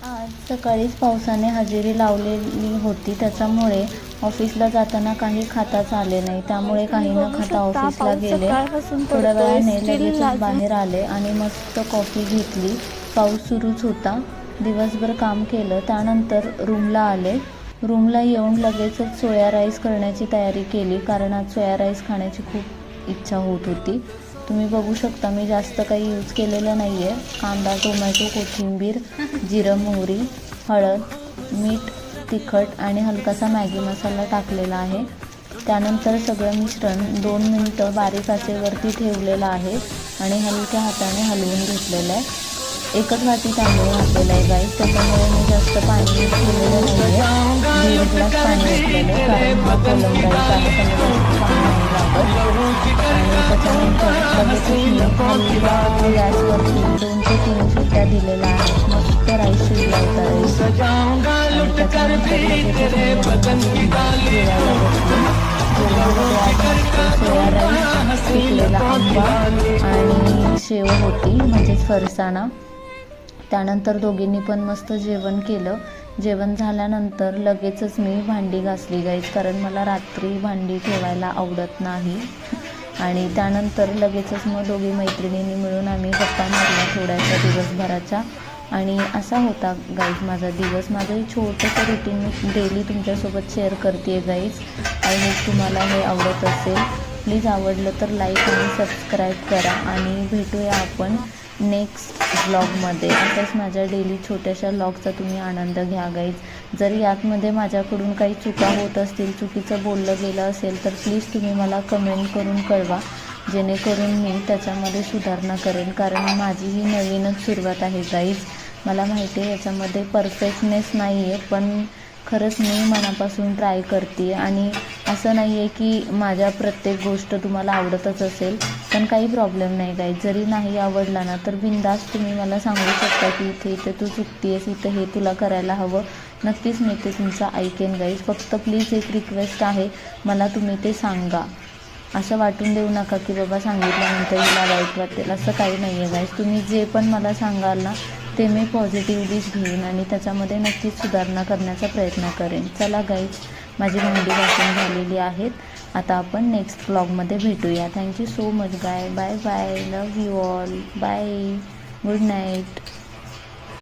आज सकाळीच पावसाने हजेरी लावलेली होती, त्याच्यामुळे ऑफिसला जाताना काही खाताच आले नाही. त्यामुळे काही न खाता ऑफिसला गेले. थोड्या वेळाने लगेचच बाहेर आले आणि मस्त कॉफी घेतली. पाऊस सुरूच होता. दिवसभर काम केलं. त्यानंतर रूमला आले. रूमला येऊन लगेचच सोया राईस करण्याची तयारी केली, कारण आज सोया राईस खाण्याची खूप इच्छा होत होती. तुम्ही बघू शकता मी जास्त काही यूज केलेलं नाही आहे. कांदा, टोमॅटो, कोथिंबीर, जिरं, मोहरी, हळद, मीठ, तिखट आणि हलकासा मॅगी मसाला टाकलेला आहे. त्यानंतर सगळं मिश्रण 2 मिनिटं बारीक आचेवरती ठेवलेलं आहे आणि हलक्या हाताने हलवून घेतलेलं आहे. एकच वाटी तांदूळ घातलेलं आहे गाईस, त्याच्यामुळे मी जास्त पाणी यूज केलेलं नाही आहे. 1.5 ग्लास पाणी ओतलेलं आहे, कारण हा कोलम राईस आहे, त्यामुळे जास्त पाणी नाही लागत. आणि त्याच्यानंतर लगेचच मी हलक्या गॅसवरती 2 ते 3 शिट्ट्या दिलेल्या आहेत. मस्त राईस शिजला होता राईस. आणि त्याच्यानंतर लगेचच मी जेवायला बसले. जेवणामध्ये आज मस्त सोया राईस, पिकलेला आंबा आणि शेव होती, म्हणजेच फरसाणा. त्यानंतर दोघींनी पण मस्त जेवण केलं. जेवण झाल्यानंतर लगेचच मी भांडी घासली गाईस, कारण मला रात्री भांडी ठेवायला आवडत नाही. आणि त्यानंतर लगेचच मग दोघी मैत्रिणींनी मिळून आम्ही गप्पा मारल्या थोड्याशा दिवसभराच्या. आणि असा होता गाईज माझा दिवस. माझं छोटंसं रुटीन मी डेली तुमच्यासोबत शेअर करते आहे गाईज. आय होप तुम्हाला हे आवडत असेल. प्लीज आवडलं तर लाईक आणि सबस्क्राईब करा आणि भेटूया आपण नेक्स्ट व्लॉगमध्ये. असंच माझ्या डेली छोट्याशा व्लॉगचा तुम्ही आनंद घ्या गाईज. जर यातमध्ये माझ्याकडून काही चुका होत असतील, चुकीचं बोललं गेलं असेल, तर प्लीज तुम्ही मला कमेंट करून कळवा, जेणेकरून मी त्याच्यामध्ये सुधारणा करेन, कारण माझी ही नवीनच सुरुवात आहे गाईज. मला माहिती आहे याच्यामध्ये परफेक्टनेस नाही आहे, पण खरंच मी मनापासून ट्राय करते. आणि असं नाही आहे की माझ्या प्रत्येक गोष्ट तुम्हाला आवडतच असेल, पण काही प्रॉब्लेम नाही गाईज. जरी नाही आवडला ना तर बिनधास्त तुम्ही मला सांगू शकता की इथे तू चुकते आहेस, इथं हे तुला करायला हवं. नक्कीच मी ते तुमचं ऐकेन गाईज. फक्त प्लीज एक रिक्वेस्ट आहे, मला तुम्ही ते सांगा. असं वाटून देऊ नका की बाबा सांगितल्यानंतर हिला वाईट वाटेल, असं काही नाही आहे गाईज. तुम्ही जे पण मला सांगाल ना ते मी पॉझिटिव्हलीच घेईन आणि त्याच्यामध्ये नक्कीच सुधारणा करण्याचा प्रयत्न करेन. चला गाईज, माझी भांडी घासून झालेली आहेत. आता आपण नेक्स्ट व्लॉगमध्ये भेटूया. Thank you so much guy. Bye bye. Love you all. Bye. Good night.